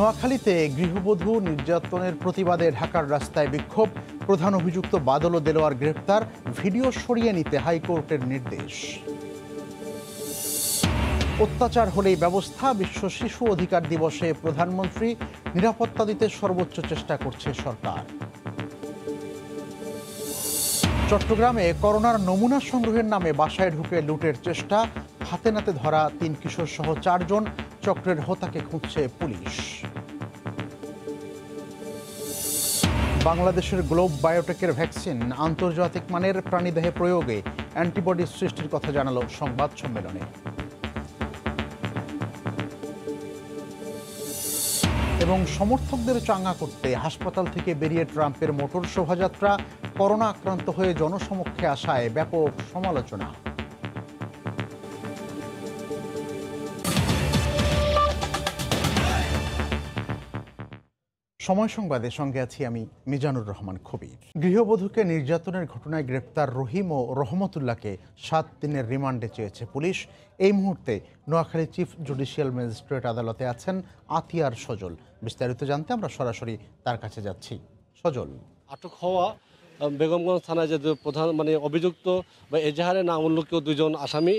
নোয়াখালীতে গৃহবধূ নির্যাতনের প্রতিবাদে ঢাকার রাস্তায় বিক্ষোভ। প্রধান অভিযুক্ত বাদল ও দেলোয়ার গ্রেপ্তার। ভিডিও সরিয়ে নিতে হাইকোর্টের নির্দেশ। অত্যাচার হলেই ব্যবস্থা। বিশ্ব শিশু অধিকার দিবসে প্রধানমন্ত্রী। নিরাপত্তা দিতে সর্বোচ্চ চেষ্টা করছে সরকার। চট্টগ্রামে করোনার নমুনা সংগ্রহের নামে বাসায় ঢুকে লুটের চেষ্টা। হাতে নাতে ধরা 3 কিশোর সহ 4 জন। চক্রের হোতাকে খুঁজছে পুলিশ। বাংলাদেশের গ্লোব বায়োটেকের ভ্যাকসিন আন্তর্জাতিক মানের, প্রাণীদেহে প্রয়োগে অ্যান্টিবডি সৃষ্টির কথা জানালো সংবাদ সম্মেলনে। এবং সমর্থকদের চাঙ্গা করতে হাসপাতাল থেকে বেরিয়ে ট্রাম্পের মোটর শোভাযাত্রা। করোনা আক্রান্ত হয়ে জনসমক্ষে আসায় ব্যাপক সমালোচনা। সময় সংবাদের সঙ্গে আছি আমি মিজানুর রহমান খবির। গৃহবধূকে নির্যাতনের ঘটনায় গ্রেপ্তার রহিম ও রহমতুল্লাহকে 7 দিনের রিমান্ডে চেয়েছে পুলিশ। এই মুহূর্তে নোয়াখালী চিফ জুডিশিয়াল ম্যাজিস্ট্রেট আদালতে আছেন আতিয়ার সজল। বিস্তারিত জানতে আমরা সরাসরি তার কাছে যাচ্ছি। সজল, আটক হওয়া বেগমগঞ্জ থানায় যে প্রধান অভিযুক্ত বা এজাহারে নাম উল্লেখ 2 জন আসামি,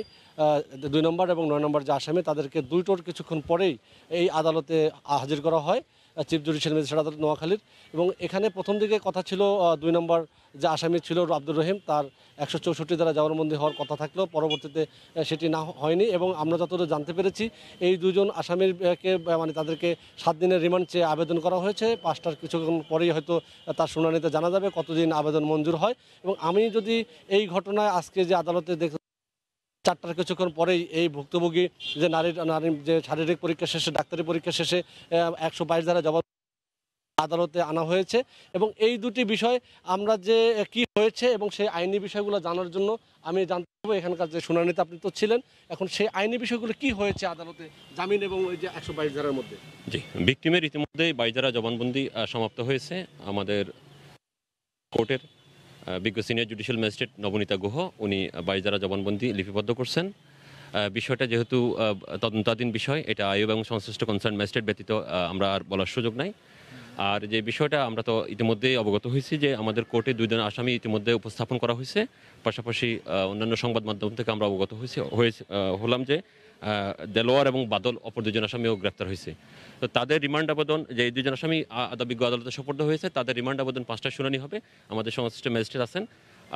2 নম্বর এবং 9 নম্বর যে আসামি, তাদেরকে দুটোর কিছুক্ষণ পরেই এই আদালতে হাজির করা হয় চিফ জুডিশিয়াল ম্যাজিস্ট্রেট আদালত নোয়াখালীর। এবং এখানে প্রথম দিকে কথা ছিল 2 নম্বর যে আসামি ছিল আব্দুর রহিম, তার 164 দ্বারা জবানবন্দি হওয়ার কথা থাকলেও পরবর্তীতে সেটি না হয়নি। এবং আমরা যতদূর জানতে পেরেছি এই 2 জন আসামিকে তাদেরকে 7 দিনের রিমান্ড চেয়ে আবেদন করা হয়েছে। 5টার কিছুক্ষণ পরেই হয়তো তার শুনানিতে জানা যাবে কতদিন আবেদন মঞ্জুর হয়। এবং আমি যদি এই ঘটনায় আজকে যে আদালতে 4টার কিছুক্ষণ পরেই এই ভুক্তভোগী যে নারীর যে শারীরিক পরীক্ষা শেষে, ডাক্তারি পরীক্ষা শেষে 122 ধারা জবাব আদালতে আনা হয়েছে। এবং এই দুটি বিষয় আমরা যে কি হয়েছে এবং সেই আইনি বিষয়গুলো জানার জন্য আমি জানতে পারবো এখানকার যে শুনানিতে আপনি তো ছিলেন, এখন সেই আইনি বিষয়গুলো কি হয়েছে আদালতে জামিন এবং ওই যে 122 ধারার মধ্যে। জি, ভিকটিমের ইতিমধ্যে 22 ধারা জবানবন্দি সমাপ্ত হয়েছে। আমাদের কোর্টের বিজ্ঞ senior judicial magistrate Nabanita Guha উনি 22 ধারা জবানবন্দি লিপিবদ্ধ করছেন। বিষয়টা যেহেতু তদন্তাধীন বিষয়, এটা আইয়ুব এবং সংশ্লিষ্ট কনসার্ন ম্যাজিস্ট্রেট ব্যতীত আমরা আর বলার সুযোগ নাই। আর যে বিষয়টা আমরা তো ইতিমধ্যেই অবগত হয়েছি যে আমাদের কোর্টে 2 জন আসামি ইতিমধ্যে উপস্থাপন করা হয়েছে। পাশাপাশি অন্যান্য সংবাদ মাধ্যম থেকে আমরা অবগত হলাম যে দেলোয়ার এবং বাদল অপর 2 জন আসামিও গ্রেপ্তার হয়েছে। তো তাদের রিমান্ড আবেদন, যে 2 জন আসামি বিজ্ঞ আদালতে সোপর্দ হয়েছে, তাদের রিমান্ড আবেদন 5টা শুনানি হবে। আমাদের সংশ্লিষ্ট ম্যাজিস্ট্রেট আছেন।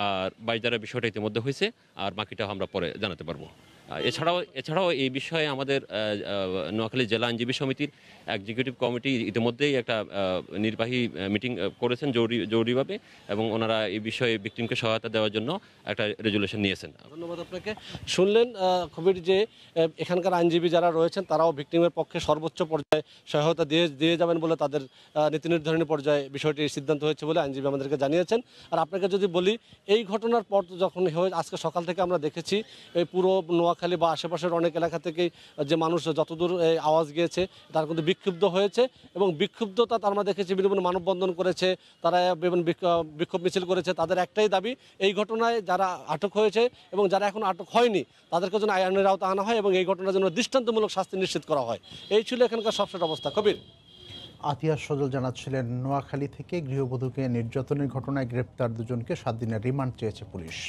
আর 22 ধারার বিষয়টা ইতিমধ্যে হয়েছে, আর বাকিটা আমরা পরে জানাতে পারবো। এছাড়াও এই বিষয়ে আমাদের নোয়াখালী জেলা আইনজীবী সমিতির এক্সিকিউটিভ কমিটি ইতিমধ্যেই একটা নির্বাহী মিটিং করেছেন জরুরিভাবে, এবং ওনারা এই বিষয়ে ভিকটিমকে সহায়তা দেওয়ার জন্য একটা রেজুলেশন নিয়েছেন। ধন্যবাদ আপনাকে। শুনলেন খুবই যে এখানকার আইনজীবী যারা রয়েছেন তারাও ভিকটিমের পক্ষে সর্বোচ্চ পর্যায়ে সহায়তা দিয়ে যাবেন বলে তাদের নীতি নির্ধারণী পর্যায়ে বিষয়টির সিদ্ধান্ত হয়েছে বলে আইনজীবী আমাদেরকে জানিয়েছেন। আর আপনাকে যদি বলি, এই ঘটনার পর যখন আজকে সকাল থেকে আমরা দেখেছি এই পুরো নোয়াখালী বা আশেপাশের অনেক এলাকা থেকেই যে মানুষ যতদূর আওয়াজ গিয়েছে তারা কিন্তু বিক্ষুব্ধ হয়েছে। এবং বিক্ষুব্ধতা আমরা দেখেছি, বিভিন্ন মানববন্ধন করেছে, তারা বিভিন্ন বিক্ষোভ মিছিল করেছে। তাদের একটাই দাবি, এই ঘটনায় যারা আটক হয়েছে এবং যারা এখন আটক হয়নি তাদেরকে যেন আইনের আওতায় আনা হয় এবং এই ঘটনার জন্য দৃষ্টান্তমূলক শাস্তি নিশ্চিত করা হয়। এই ছিল এখানকার সবশেষ অবস্থা। কবির। আতিয়ার সজল জানাচ্ছিলেন নোয়াখালী থেকে গৃহবধূকে নির্যাতনের ঘটনায় গ্রেপ্তার 2 জনকে 7 দিনের রিমান্ড চেয়েছে পুলিশ।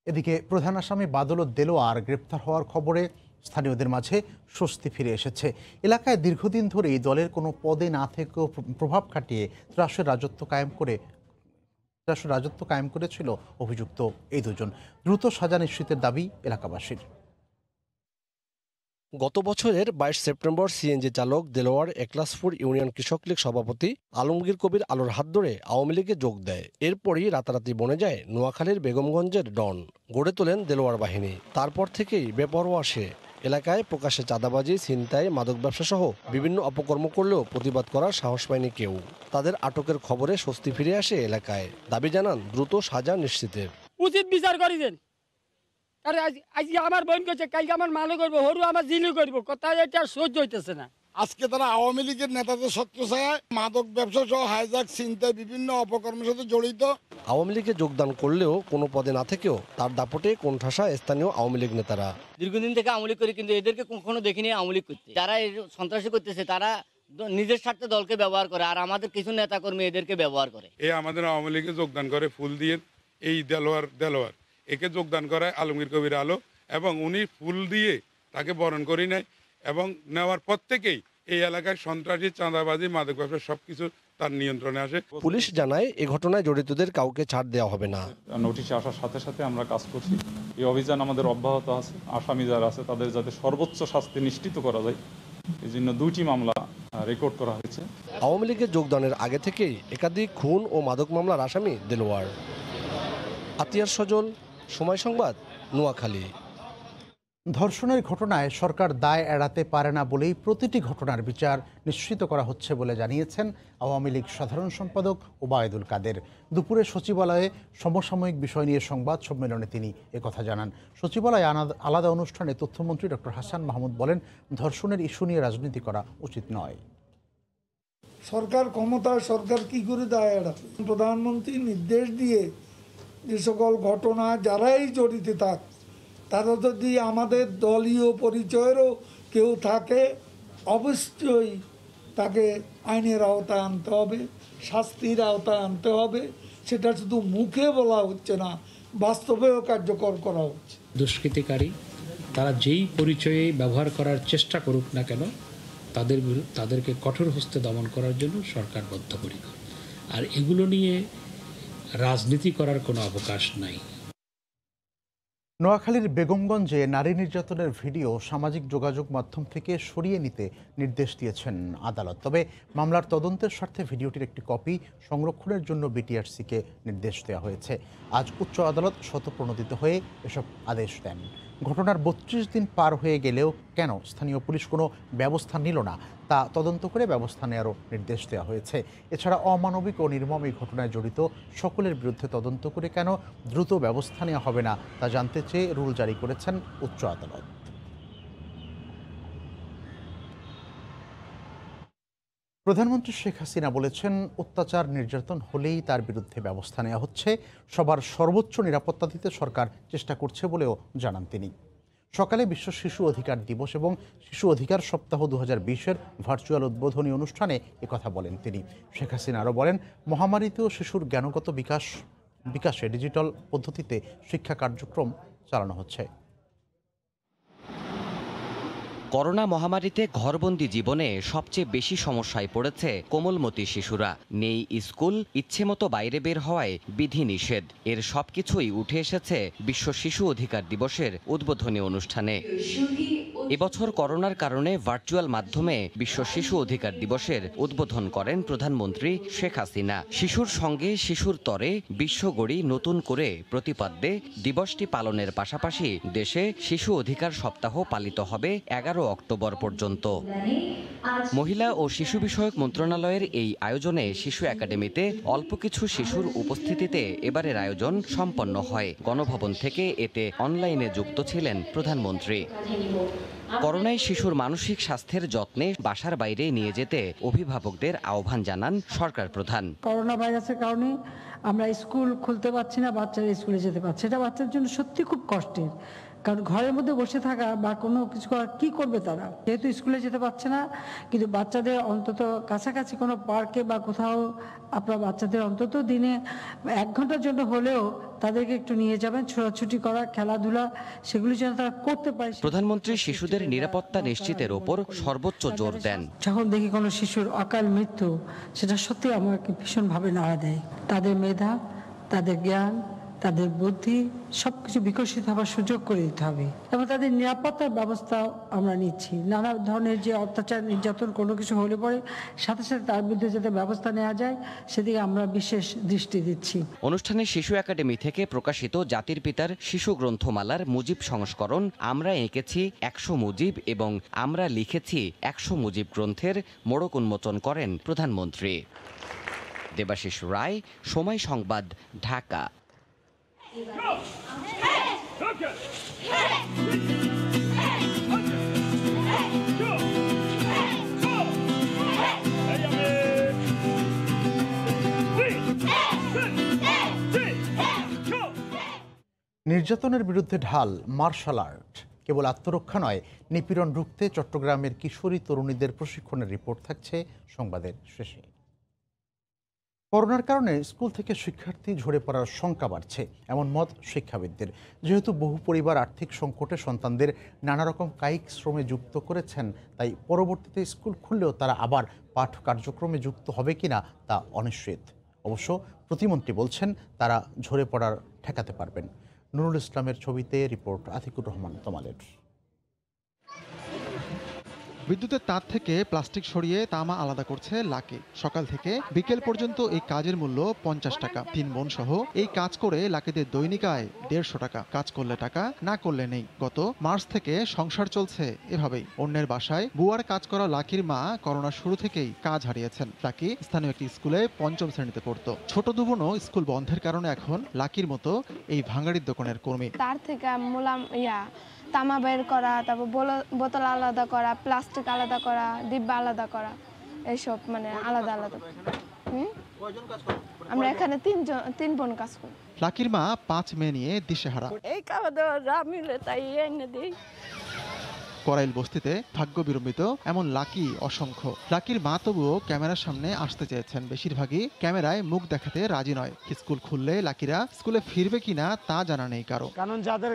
এদিকে প্রধান আসামি বাদল ও দেলোয়ার গ্রেপ্তার হওয়ার খবরে স্থানীয়দের মাঝে স্বস্তি ফিরে এসেছে। এলাকায় দীর্ঘদিন ধরেই দলের কোনো পদে না থেকেও প্রভাব খাটিয়ে ত্রাসের রাজত্ব কায়েম করেছিল অভিযুক্ত এই 2 জন। দ্রুত সাজা নিশ্চিতের দাবি এলাকাবাসীর। গত বছরের 22 সেপ্টেম্বর সিএনজি চালক দেলোয়ার একলাসপুর ইউনিয়ন কৃষক লীগ সভাপতি আলমগীর কবির আলোর হাত ধরে আওয়ামী লীগে যোগ দেয়। এরপরই রাতারাতি বনে যায় নোয়াখালীর বেগমগঞ্জের ডন। গড়ে তোলেন দেলোয়ার বাহিনী। তারপর থেকেই বেপরোয়া সে। এলাকায় প্রকাশ্যে চাঁদাবাজি, ছিনতাই, মাদক ব্যবসা সহ বিভিন্ন অপকর্ম করলেও প্রতিবাদ করার সাহস পায়নি কেউ। তাদের আটকের খবরে স্বস্তি ফিরে আসে এলাকায়। দাবি জানান দ্রুত সাজা নিশ্চিতের। উচিত বিচার করি দেন। আরে আজকে আমার বোন করছে, কালকে আমার মালও করবো, হরু আমার জিলু করবো, কথা এটা সহ্য হইতেছে না। আজকে তারা আওয়ামী লীগের নেতাদের ছত্রছায়ায় মাদক ব্যবসা সহ হাইজাক ছিনতাই বিভিন্ন অপকর্মের সাথে জড়িত। আওয়ামী লীগে যোগদান করলেও কোনো পদে না থেকেও তার দাপটে কোণঠাসা স্থানীয় আওয়ামী লীগ নেতারা। দীর্ঘদিন থেকে আওয়ামী লীগ করি, কিন্তু এদেরকে কখনো দেখিনি আওয়ামী লীগ করতে। যারা সন্ত্রাসী করতেছে তারা নিজের স্বার্থে দলকে ব্যবহার করে, আর আমাদের কিছু নেতাকর্মী এদেরকে ব্যবহার করে। আমাদের আওয়ামী লীগে যোগদান করে ফুল দিয়ে এই দেলোয়ার একে যোগদান করায় আলমগীর কবির আলো, এবং উনি ফুল দিয়ে তাকে বরণ করে নেয় এবং নেওয়ার পর থেকেই এই এলাকায় সন্ত্রাসী, চাঁদাবাজি, মাদক ব্যবসা সবকিছু তার নিয়ন্ত্রণে আসে। পুলিশ জানায় এ ঘটনায় জড়িতদের কাউকে ছাড় দেওয়া হবে না। নোটিশে আসার সাথে সাথে আমরা কাজ করছি। এই অভিযান আমাদের অব্যাহত আছে। আসামি যারা আছে তাদের যাতে সর্বোচ্চ শাস্তি নিশ্চিত করা যায়, এই জন্য 2টি মামলা রেকর্ড করা হয়েছে। আওয়ামী লীগে যোগদানের আগে থেকেই একাধিক খুন ও মাদক মামলার আসামি দেলোয়ার। আতিয়ার সজল, সময় সংবাদ, নোয়াখালী। ধর্ষণের ঘটনায় সরকার দায় এড়াতে পারে না বলেই প্রতিটি ঘটনার বিচার নিশ্চিত করা হচ্ছে বলে জানিয়েছেন আওয়ামী লীগ সাধারণ সম্পাদক ওবায়দুল কাদের। দুপুরে সচিবালয়ে সমসাময়িক বিষয় নিয়ে সংবাদ সম্মেলনে তিনি একথা জানান। সচিবালয়ে আলাদা অনুষ্ঠানে তথ্যমন্ত্রী ডক্টর হাসান মাহমুদ বলেন, ধর্ষণের ইস্যু নিয়ে রাজনীতি করা উচিত নয়। সরকার ক্ষমতায়, সরকার কি করে দায় এড়াবে? প্রধানমন্ত্রী নির্দেশ দিয়ে যে সকল ঘটনা যারাই জড়িত থাক, তারা যদি আমাদের দলীয় পরিচয়েরও কেউ থাকে, অবশ্যই তাকে আইনের আওতায় আনতে হবে, শাস্তির আওতায় আনতে হবে। সেটা শুধু মুখে বলা হচ্ছে না, বাস্তবেও কার্যকর করা হচ্ছে। দুষ্কৃতিকারী তারা যেই পরিচয়ে ব্যবহার করার চেষ্টা করুক না কেন, তাদেরকে কঠোর হস্তে দমন করার জন্য সরকার বদ্ধপরিকর। আর এগুলো নিয়ে রাজনীতি করার কোনো অবকাশ নাই। নোয়াখালীর বেগমগঞ্জে নারী নির্যাতনের ভিডিও সামাজিক যোগাযোগ মাধ্যম থেকে সরিয়ে নিতে নির্দেশ দিয়েছেন আদালত। তবে মামলার তদন্তের স্বার্থে ভিডিওটির একটি কপি সংরক্ষণের জন্য বিটিআরসিকে নির্দেশ দেওয়া হয়েছে। আজ উচ্চ আদালত স্বতঃপ্রণোদিত হয়ে এসব আদেশ দেন। ঘটনার 32 দিন পার হয়ে গেলেও কেন স্থানীয় পুলিশ কোনো ব্যবস্থা নিল না, তা তদন্ত করে ব্যবস্থা নেওয়ারও নির্দেশ দেওয়া হয়েছে। এছাড়া অমানবিক ও নির্মম এই ঘটনায় জড়িত সকলের বিরুদ্ধে তদন্ত করে কেন দ্রুত ব্যবস্থা নেওয়া হবে না, তা জানতে চেয়ে রুল জারি করেছেন উচ্চ আদালত। প্রধানমন্ত্রী শেখ হাসিনা বলেছেন, অত্যাচার নির্যাতন হলেই তার বিরুদ্ধে ব্যবস্থা নেওয়া হচ্ছে। সবার সর্বোচ্চ নিরাপত্তা দিতে সরকার চেষ্টা করছে বলেও জানান তিনি। সকালে বিশ্ব শিশু অধিকার দিবস এবং শিশু অধিকার সপ্তাহ 2020-এর ভার্চুয়াল উদ্বোধনী অনুষ্ঠানে একথা বলেন তিনি। শেখ হাসিনা আরও বলেন, মহামারীতেও শিশুর জ্ঞানগত বিকাশে ডিজিটাল পদ্ধতিতে শিক্ষা কার্যক্রম চালানো হচ্ছে। করোনা মহামারীতে ঘরবন্দি জীবনে সবচেয়ে বেশি সমস্যায় পড়েছে কোমলমতি শিশুরা। নেই স্কুল, ইচ্ছেমতো বাইরে বের হওয়ায় বিধিনিষেধ। এর সবকিছুই উঠে এসেছে বিশ্ব শিশু অধিকার দিবসের উদ্বোধনী অনুষ্ঠানে। এবছর করোনার কারণে ভার্চুয়াল মাধ্যমে বিশ্ব শিশু অধিকার দিবসের উদ্বোধন করেন প্রধানমন্ত্রী শেখ হাসিনা। শিশুর সঙ্গে শিশুর তরে বিশ্ব গড়ি নতুন করে প্রতিপাদ্যে দিবসটি পালনের পাশাপাশি দেশে শিশু অধিকার সপ্তাহ পালিত হবে 11 অক্টোবর পর্যন্ত। মহিলা ও শিশু বিষয়ক মন্ত্রণালয়ের এই আয়োজনে শিশু একাডেমিতে অল্প কিছু শিশুর উপস্থিতিতে এবারের আয়োজন সম্পন্ন হয়। গণভবন থেকে এতে অনলাইনে যুক্ত ছিলেন প্রধানমন্ত্রী। করোনায় শিশুর মানসিক স্বাস্থ্যের যত্নে বাসার বাইরে নিয়ে যেতে অভিভাবকদের আহ্বান জানান সরকার প্রধান। করোনা ভাইরাসের কারণে আমরা স্কুল খুলতে পারছি না, বাচ্চারা স্কুলে যেতে পারছে। এটা বাচ্চার জন্য সত্যি খুব কষ্টের, কারণ ঘরের মধ্যে বসে থাকা বা কোনো কিছু করা কী করবে তারা, যেহেতু স্কুলে যেতে পারছে না। কিন্তু বাচ্চাদের অন্তত কাছাকাছি কোনো পার্কে বা কোথাও আপনার বাচ্চাদের অন্তত দিনে 1 ঘন্টার জন্য হলেও তাদেরকে একটু নিয়ে যাবেন, ছোটাছুটি করা, খেলাধুলা, সেগুলি যেন তারা করতে পারে। প্রধানমন্ত্রী শিশুদের নিরাপত্তা নিশ্চিতের ওপর সর্বোচ্চ জোর দেন। যখন দেখি কোনো শিশুর অকাল মৃত্যু, সেটা সত্যি আমাকে ভীষণভাবে নাড়া দেয়। তাদের মেধা, তাদের জ্ঞান, তাদের বুদ্ধি সবকিছু বিকশিত হওয়ার সুযোগ করে দিতে হবে এবং তাদের নিরাপত্তার ব্যবস্থা আমরা নিচ্ছি। নানা ধরনের যে অত্যাচার নির্যাতন কোনো কিছু হলে পরে সাথে সাথে তার বিরুদ্ধে যাতে ব্যবস্থা নেওয়া যায়, সেদিকে আমরা বিশেষ দৃষ্টি দিচ্ছি। অনুষ্ঠানে শিশু একাডেমি থেকে প্রকাশিত জাতির পিতার শিশু গ্রন্থমালার মুজিব সংস্করণ আমরা এঁকেছি 100 মুজিব এবং আমরা লিখেছি 100 মুজিব গ্রন্থের মোড়ক উন্মোচন করেন প্রধানমন্ত্রী। দেবাশিস রায়, সময় সংবাদ, ঢাকা। নির্যাতনের বিরুদ্ধে ঢাল মার্শাল আর্ট। কেবল আত্মরক্ষা নয়, নিপীড়ন রুখতে চট্টগ্রামের কিশোরী তরুণীদের প্রশিক্ষণের রিপোর্ট থাকছে সংবাদের শেষে। করোনার কারণে স্কুল থেকে শিক্ষার্থী ঝরে পড়ার শঙ্কা বাড়ছে, এমন মত শিক্ষাবিদদের। যেহেতু বহু পরিবার আর্থিক সংকটে সন্তানদের নানা রকম কায়িক শ্রমে যুক্ত করেছেন, তাই পরবর্তীতে স্কুল খুললেও তারা আবার পাঠ কার্যক্রমে যুক্ত হবে কিনা তা অনিশ্চিত। অবশ্য প্রতিমন্ত্রী বলছেন তারা ঝরে পড়ার ঠেকাতে পারবেন। নুরুল ইসলামের ছবিতে রিপোর্ট আতিকুর রহমান তমালের। বিদ্যুতের তার থেকে প্লাস্টিক সরিয়ে তামা আলাদা করছে লাকি। সকাল থেকে বিকেল পর্যন্ত এই কাজের মূল্য 50 টাকা। 3 বোন সহ এই কাজ করে লাকিদের দৈনিক আয় 150 টাকা। কাজ করলে টাকা, না করলে নেই। গত মার্চ থেকে সংসার চলছে এভাবেই। অন্যের বাসায় বুয়ার কাজ করা লাকির মা করোনার শুরু থেকেই কাজ হারিয়েছেন। লাকি স্থানীয় একটি স্কুলে 5ম শ্রেণীতে পড়তো। ছোট দুবোনও স্কুল বন্ধের কারণে এখন লাকির মতো এই ভাঙাড়ির দোকানের কর্মী। তার থেকে তামা বের করা, তারপর বোতল আলাদা করা, প্লাস্টিক আলাদা করা, ডিব্বা আলাদা করা, এইসব আলাদা আলাদা। আমরা এখানে 3 বোন কাজ করি। লাকির মা 5 মেয়ে নিয়ে দিশেহারা। এই খাওয়া দাওয়া যা মিলে তাই এনে দিই। করাইল বস্তিতে ভাগ্য বিড়ম্বিত এমন লাকি অসংখ্য। লাকির মা তবুও ক্যামেরার সামনে আসতে চেয়েছেন। বেশিরভাগই ক্যামেরায় মুখ দেখাতে রাজি নয়। স্কুল খুললে লাকিরা স্কুলে ফিরবে কিনা তা জানা নেই কারো। কারণ যাদের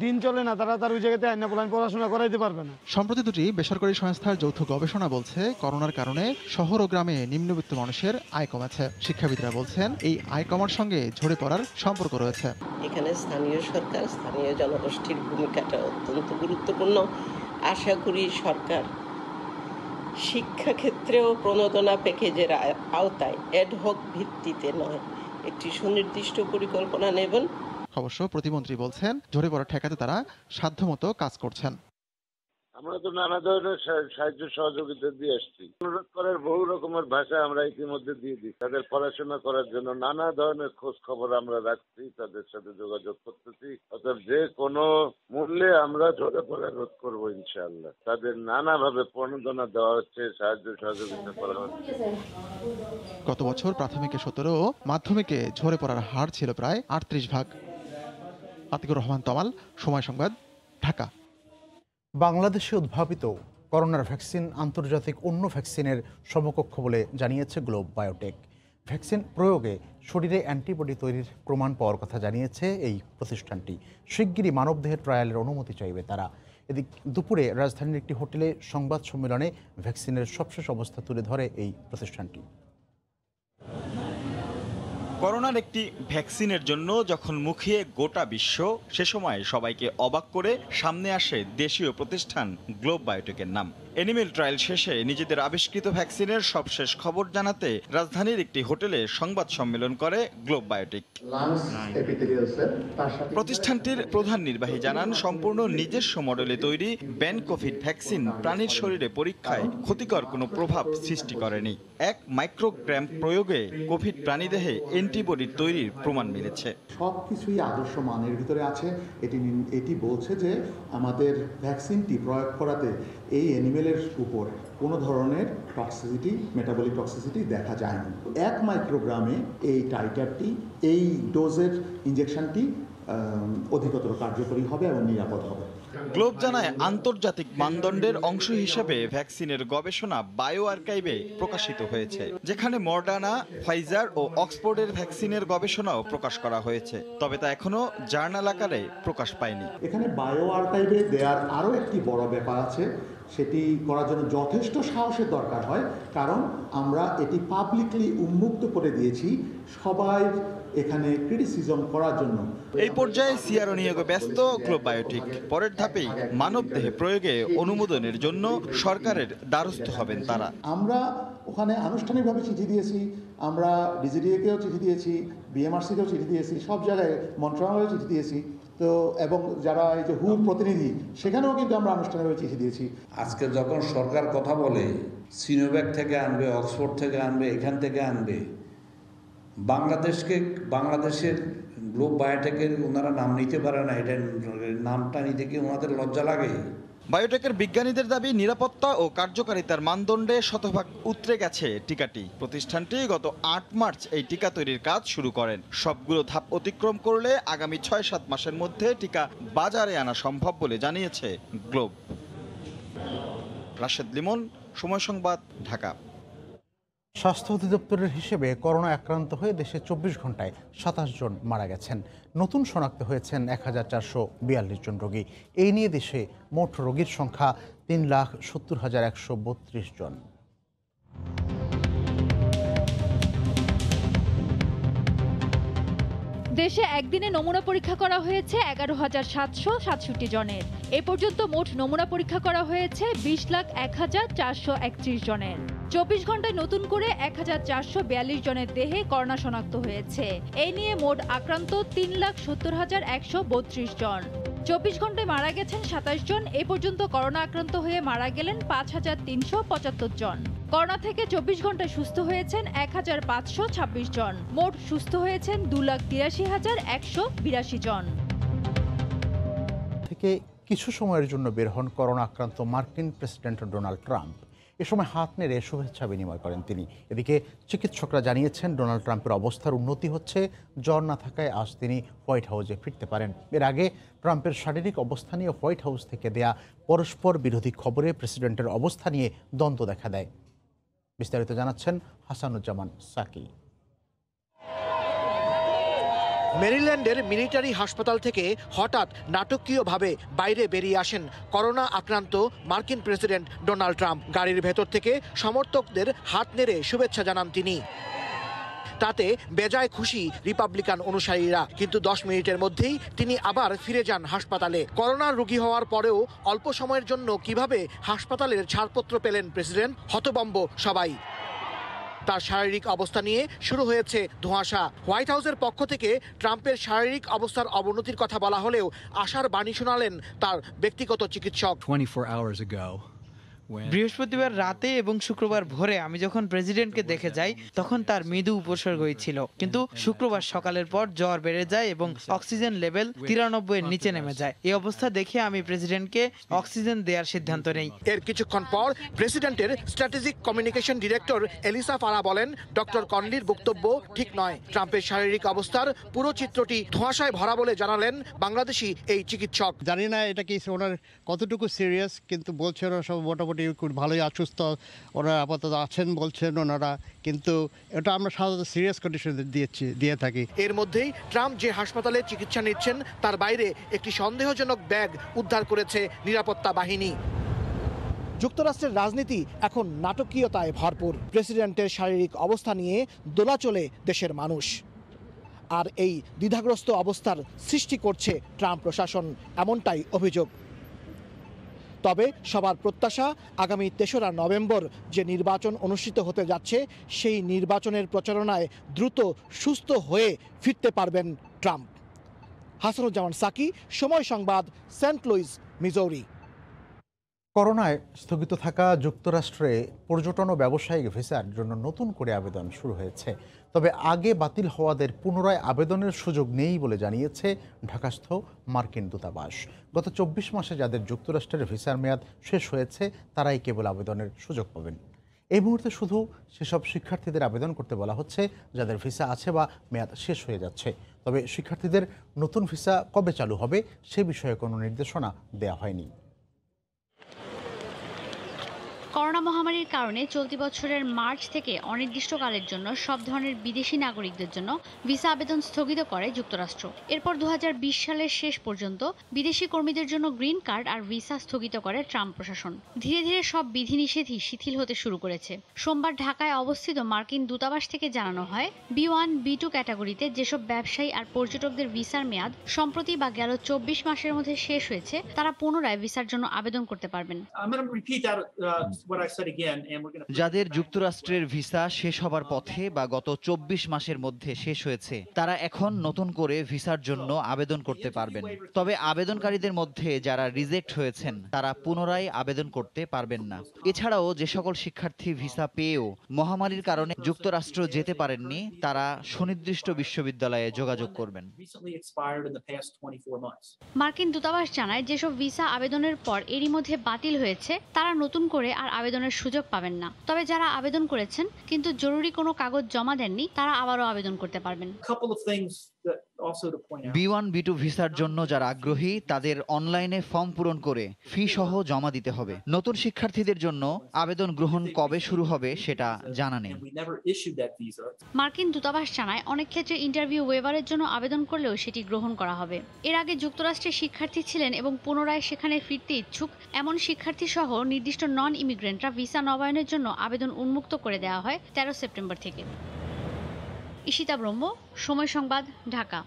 দিন চলে না, তারা তার ওই জায়গাতে আইনা পড়াশোনা করাইতে পারবে না। সম্প্রতি দুটি বেসরকারি সংস্থার যৌথ গবেষণা বলছে, করোনার কারণে শহর ও গ্রামে নিম্নবিত্ত মানুষের আয় কমেছে। শিক্ষাবিদরা বলছেন এই আয় কমার সঙ্গে ঝরে পড়ার সম্পর্ক রয়েছে। এখানে স্থানীয় সরকার, স্থানীয় জনগোষ্ঠীর ভূমিকাটা অত্যন্ত গুরুত্বপূর্ণ। আশা করি সরকার শিক্ষাক্ষেত্রেও প্রণোদনা প্যাকেজের আওতায় অ্যাডহক ভিত্তিতে নয়, একটি সুনির্দিষ্ট পরিকল্পনা নেবেন। অবশ্য প্রতিমন্ত্রী বলছেন ঝরে পড়া ঠেকাতে তারা সাধ্যমতো কাজ করছেন। আমরা তো নানা ধরনের সাহায্য সহযোগিতা দিয়ে আসছি। অনুরোধ করার বহু রকমের ভাষা আমরা ইতিমধ্যে দিয়ে দিই। তাদের পড়াশোনা করার জন্য নানা ধরনের খোঁজ খবর আমরা রাখছি, তাদের সাথে যোগাযোগ করতেছি। অর্থাৎ যে কোনো মূল্যে আমরা ঝরে পড়া রোধ করবো ইনশাআল্লাহ। তাদের নানাভাবে প্রণোদনা দেওয়া হচ্ছে, সাহায্য সহযোগিতা করা হচ্ছে। গত বছর প্রাথমিকে 17 ও মাধ্যমিকে ঝরে পড়ার হার ছিল প্রায় 38%। আতিকুর রহমান তমাল, সময় সংবাদ, ঢাকা। বাংলাদেশে উদ্ভাবিত করোনার ভ্যাকসিন আন্তর্জাতিক অন্য ভ্যাকসিনের সমকক্ষ বলে জানিয়েছে গ্লোব বায়োটেক। ভ্যাকসিন প্রয়োগে শরীরে অ্যান্টিবডি তৈরির প্রমাণ পাওয়ার কথা জানিয়েছে এই প্রতিষ্ঠানটি। শিগগিরই মানবদেহে ট্রায়ালের অনুমতি চাইবে তারা। এদিক দুপুরে রাজধানীর একটি হোটেলে সংবাদ সম্মেলনে ভ্যাকসিনের সবশেষ অবস্থা তুলে ধরে এই প্রতিষ্ঠানটি। করোনার একটি ভ্যাকসিনের জন্য যখন মুখিয়ে গোটা বিশ্ব, সে সময় সবাইকে অবাক করে সামনে আসে দেশীয় প্রতিষ্ঠান গ্লোব বায়োটেকের নাম। অ্যানিমেল ট্রায়াল শেষে নিজেদের আবিষ্কৃত ভ্যাকসিনের সবশেষ খবর জানাতে রাজধানীর একটি হোটেলে সংবাদ সম্মেলন করে গ্লোব বায়োটেক। প্রতিষ্ঠানটির প্রধান নির্বাহী জানান, সম্পূর্ণ নিজস্ব মডেলে তৈরি ব্যানকোভিড ভ্যাকসিন প্রাণীর শরীরে পরীক্ষায় ক্ষতিকর কোনো প্রভাব সৃষ্টি করেনি। 1 মাইক্রোগ্রাম প্রয়োগে কোভিড প্রাণীদেহে অ্যান্টিবডি তৈরির প্রমাণ মিলেছে। সবকিছুই আদর্শ মানের ভিতরে আছে। এটি বলছে যে আমাদের ভ্যাকসিনটি প্রয়োগ করাতে এই অ্যানিমেলের উপর কোনো ধরনের টক্সিসিটি, মেটাবলিক টক্সিসিটি দেখা যায়নি। 1 মাইক্রোগ্রামে এই টাইটারটি, এই ডোজের ইনজেকশনটি অধিকতর কার্যকরী হবে এবং নিরাপদ হবে। গ্লোব জানায়, আন্তর্জাতিক মানদণ্ডের অংশ হিসেবে ভ্যাকসিনের গবেষণা বায়ো আর্কাইভে প্রকাশিত হয়েছে, যেখানে মডার্না, ফাইজার ও অক্সফোর্ডের ভ্যাকসিনের গবেষণাও প্রকাশ করা হয়েছে। তবে তা এখনো জার্নাল আকারে প্রকাশ পায়নি। এখানে বায়ো আর্কাইভে দেওয়ার আরও একটি বড় ব্যাপার আছে। সেটি করার জন্য যথেষ্ট সাহসের দরকার হয়, কারণ আমরা এটি পাবলিকলি উন্মুক্ত করে দিয়েছি সবাই এখানে ক্রিটিসিজম করার জন্য। এই পর্যায়ে সিআরও নিয়োগে ব্যস্ত গ্লোব বায়োটেক। পরের ধাপেই মানবদেহে প্রয়োগে অনুমোদনের জন্য সরকারের দ্বারস্থ হবেন তারা। আমরা ওখানে আনুষ্ঠানিকভাবে চিঠি দিয়েছি, আমরা ডিজিডিএকেও চিঠি দিয়েছি, বিএমআরসিকেও চিঠি দিয়েছি, সব জায়গায় মন্ত্রণালয়েও চিঠি দিয়েছি। তো এবং যারা এই যে হুর প্রতিনিধি, সেখানেও কিন্তু আমরা আনুষ্ঠানিকভাবে চিঠি দিয়েছি। আজকে যখন সরকার কথা বলে সিনোভ্যাক থেকে আনবে, অক্সফোর্ড থেকে আনবে, এখান থেকে আনবে, বাংলাদেশের গ্লোব বায়োটেকের ওনারা নাম নিতে পারে না। এটা নামটা নিতে কি ওনাদের লজ্জা লাগে? বায়োটেকের বিজ্ঞানীদের দাবি নিরাপত্তা ও কার্যকারিতার মানদণ্ডে শতভাগ উতরে গেছে টিকাটি। প্রতিষ্ঠানটি গত ৮ মার্চ এই টিকা তৈরির কাজ শুরু করেন। সবগুলো ধাপ অতিক্রম করলে আগামী ৬-৭ মাসের মধ্যে টিকা বাজারে আনা সম্ভব বলে জানিয়েছে গ্লোব। রাশেদ লিমন, সময় সংবাদ, ঢাকা। স্বাস্থ্য অধিদপ্তরের হিসেবে করোনা আক্রান্ত হয়ে দেশে ২৪ ঘন্টায় ২৭ জন মারা গেছেন। নতুন শনাক্ত হয়েছেন ১,৪৪২ জন রোগী। এই নিয়ে দেশে মোট রোগীর সংখ্যা ৩,৭০,১৩২ জন। দেশে একদিনে নমুনা পরীক্ষা করা হয়েছে ১১,৭৬৭ জনের। এ পর্যন্ত মোট নমুনা পরীক্ষা করা হয়েছে ২০,০১,৪৩১ জনের। ২৪ ঘন্টায় নতুন করে ১,৪৪২ জনের দেহে করোনা শনাক্ত হয়েছে। এই নিয়ে মোট আক্রান্ত ৩,৭০,১৩২ জন। ২৪ ঘন্টায় মারা গেছেন ২৭ জন। এ পর্যন্ত করোনা আক্রান্ত হয়ে মারা গেলেন ৫,৩৭৫ জন। করোনা থেকে ২৪ ঘন্টায় সুস্থ হয়েছেন ১,৫২৬ জন। মোট সুস্থ হয়েছেন ২,৮৩,১৮২ জন। থেকে কিছু সময়ের জন্য বের হন করোনা আক্রান্ত মার্কিন প্রেসিডেন্ট ডোনাল্ড ট্রাম্প। এ সময় হাত নেড়ে শুভেচ্ছা বিনিময় করেন তিনি। এদিকে চিকিৎসকরা জানিয়েছেন ডোনাল্ড ট্রাম্পের অবস্থার উন্নতি হচ্ছে। জ্বর না থাকায় আজ তিনি হোয়াইট হাউসে ফিরতে পারেন। এর আগে ট্রাম্পের শারীরিক অবস্থা নিয়ে হোয়াইট হাউস থেকে দেয়া পরস্পর বিরোধী খবরে প্রেসিডেন্টের অবস্থা নিয়ে দ্বন্দ্ব দেখা দেয়। বিস্তারিত জানাচ্ছেন হাসানুজ্জামান সাকি। মেরিল্যান্ডের মিলিটারি হাসপাতাল থেকে হঠাৎ নাটকীয়ভাবে বাইরে বেরিয়ে আসেন করোনা আক্রান্ত মার্কিন প্রেসিডেন্ট ডোনাল্ড ট্রাম্প। গাড়ির ভেতর থেকে সমর্থকদের হাত নেড়ে শুভেচ্ছা জানান তিনি। তাতে বেজায় খুশি রিপাবলিকান অনুসারীরা। কিন্তু 10 মিনিটের মধ্যেই তিনি আবার ফিরে যান হাসপাতালে। করোনার রোগী হওয়ার পরেও অল্প সময়ের জন্য কিভাবে হাসপাতালের ছাড়পত্র পেলেন প্রেসিডেন্ট, হতভম্ব সবাই। তার শারীরিক অবস্থা নিয়ে শুরু হয়েছে ধোঁয়াশা। হোয়াইট হাউসের পক্ষ থেকে ট্রাম্পের শারীরিক অবস্থার অবনতির কথা বলা হলেও আশার বাণী শোনালেন তার ব্যক্তিগত চিকিৎসক। বৃহস্পতিবার রাতে এবং শুক্রবার ভোরে আমি যখন প্রেসিডেন্টকে দেখে যাই তখন তার মৃদু উপসর্গই ছিল, কিন্তু শুক্রবার সকালের পর জ্বর বেড়ে যায় এবং অক্সিজেন লেভেল 93 এর নিচে নেমে যায়। এই অবস্থা দেখে আমি প্রেসিডেন্টকে অক্সিজেন দেওয়ার সিদ্ধান্ত নেই। এর কিছুক্ষণ পর প্রেসিডেন্টের স্ট্র্যাটেজিক কমিউনিকেশন ডিরেক্টর এলিসা ফারা বলেন, ডক্টর কনলির বক্তব্য ঠিক নয়। ট্রাম্পের শারীরিক অবস্থার পুরো চিত্রটি ধোঁয়াশায় ভরা বলে জানালেন বাংলাদেশি এই চিকিৎসক। জানি না এটা কি ওনার কতটুকু সিরিয়াস, কিন্তু বলছে ওরা সব মোটামুটি খুব ভালোই অসুস্থ, ওনারা আপাতত আছেন বলছেন ওনারা, কিন্তু এটা আমরা সাধারণত সিরিয়াস কন্ডিশনে দিয়ে থাকি। এর মধ্যেই ট্রাম্প যে হাসপাতালে চিকিৎসা নিচ্ছেন তার বাইরে একটি সন্দেহজনক ব্যাগ উদ্ধার করেছে নিরাপত্তা বাহিনী। যুক্তরাষ্ট্রের রাজনীতি এখন নাটকীয়তায় ভরপুর। প্রেসিডেন্টের শারীরিক অবস্থা নিয়ে দোলাচলে দেশের মানুষ। আর এই দ্বিধাগ্রস্ত অবস্থার সৃষ্টি করছে ট্রাম্প প্রশাসন, এমনটাই অভিযোগ। তবে সবার প্রত্যাশা আগামী ৩রা নভেম্বর যে নির্বাচন অনুষ্ঠিত হতে যাচ্ছে সেই নির্বাচনের প্রচারণায় দ্রুত সুস্থ হয়ে ফিরতে পারবেন ট্রাম্প। হাসানুজ্জামান সাকি, সময় সংবাদ, সেন্ট লুইস, মিজৌরি। করোনায় স্থগিত থাকা যুক্তরাষ্ট্রে পর্যটন ও ব্যবসায়িক ভিসার জন্য নতুন করে আবেদন শুরু হয়েছে। তবে আগে বাতিল হওয়াদের পুনরায় আবেদনের সুযোগ নেই বলে জানিয়েছে ঢাকাস্থ মার্কিন দূতাবাস। গত 24 মাসে যাদের যুক্তরাষ্ট্রের ভিসার মেয়াদ শেষ হয়েছে তারাই কেবল আবেদনের সুযোগ পাবেন। এই মুহূর্তে শুধু সেসব শিক্ষার্থীদের আবেদন করতে বলা হচ্ছে যাদের ভিসা আছে বা মেয়াদ শেষ হয়ে যাচ্ছে। তবে শিক্ষার্থীদের নতুন ভিসা কবে চালু হবে সে বিষয়ে কোনো নির্দেশনা দেওয়া হয়নি। করোনা মহামারীর কারণে চলতি বছরের মার্চ থেকে অনির্দিষ্টকালের জন্য সব ধরনের বিদেশি নাগরিকদের জন্য ভিসা আবেদন স্থগিত করে যুক্তরাষ্ট্র। এরপর 2020 সালের শেষ পর্যন্ত বিদেশি কর্মীদের জন্য গ্রিন কার্ড আর ভিসা স্থগিত করে ট্রাম্প প্রশাসন। ধীরে ধীরে সব বিধিনিষেধই শিথিল হতে শুরু করেছে। সোমবার ঢাকায় অবস্থিত মার্কিন দূতাবাস থেকে জানানো হয়, B1, B2 ক্যাটাগরিতে যেসব ব্যবসায়ী আর পর্যটকদের ভিসার মেয়াদ সম্প্রতি বা গেল 24 মাসের মধ্যে শেষ হয়েছে তারা পুনরায় ভিসার জন্য আবেদন করতে পারবেন। যাদের যুক্তরাষ্ট্রের ভিসা শেষ হবার পথে বা গত 24 মাসের মধ্যে শেষ হয়েছে, তারা এখন নতুন করে ভিসার জন্য আবেদন করতে পারবেন। তবে আবেদনকারীদের মধ্যে যারা রিজেক্ট হয়েছেন তারা পুনরায় আবেদন করতে পারবেন না। এছাড়াও যে সকল শিক্ষার্থী ভিসা পেয়েও মহামারীর কারণে যুক্তরাষ্ট্র যেতে পারেননি, তারা সুনির্দিষ্ট বিশ্ববিদ্যালয়ে যোগাযোগ করবেন। মার্কিন দূতাবাস জানায়, যেসব ভিসা আবেদনের পর এরই মধ্যে বাতিল হয়েছে তারা নতুন করে আর আবেদনের সুযোগ পাবেন না। তবে যারা আবেদন করেছেন কিন্তু জরুরি কোনো কাগজ জমা দেননি, তারা আবারও আবেদন করতে পারবেন। B1 B2 ভিসার জন্য যারা আগ্রহী তাদের অনলাইনে ফর্ম পূরণ করে ফি সহ জমা দিতে হবে। নতুন শিক্ষার্থীদের জন্য আবেদন গ্রহণ কবে শুরু হবে সেটা জানা নেই। মার্কিন দূতাবাস জানায়, অনেক ক্ষেত্রে ইন্টারভিউ ওয়েভারের জন্য আবেদন করলেও সেটি গ্রহণ করা হবে। এর আগে যুক্তরাষ্ট্রের শিক্ষার্থী ছিলেন এবং পুনরায় সেখানে ফিরতে ইচ্ছুক এমন শিক্ষার্থী সহ নির্দিষ্ট নন ইমিগ্রেন্টরা ভিসা নবায়নের জন্য আবেদন উন্মুক্ত করে দেওয়া হয় 13 সেপ্টেম্বর থেকে। ঈশিতা ব্রহ্ম, সময় সংবাদ, ঢাকা।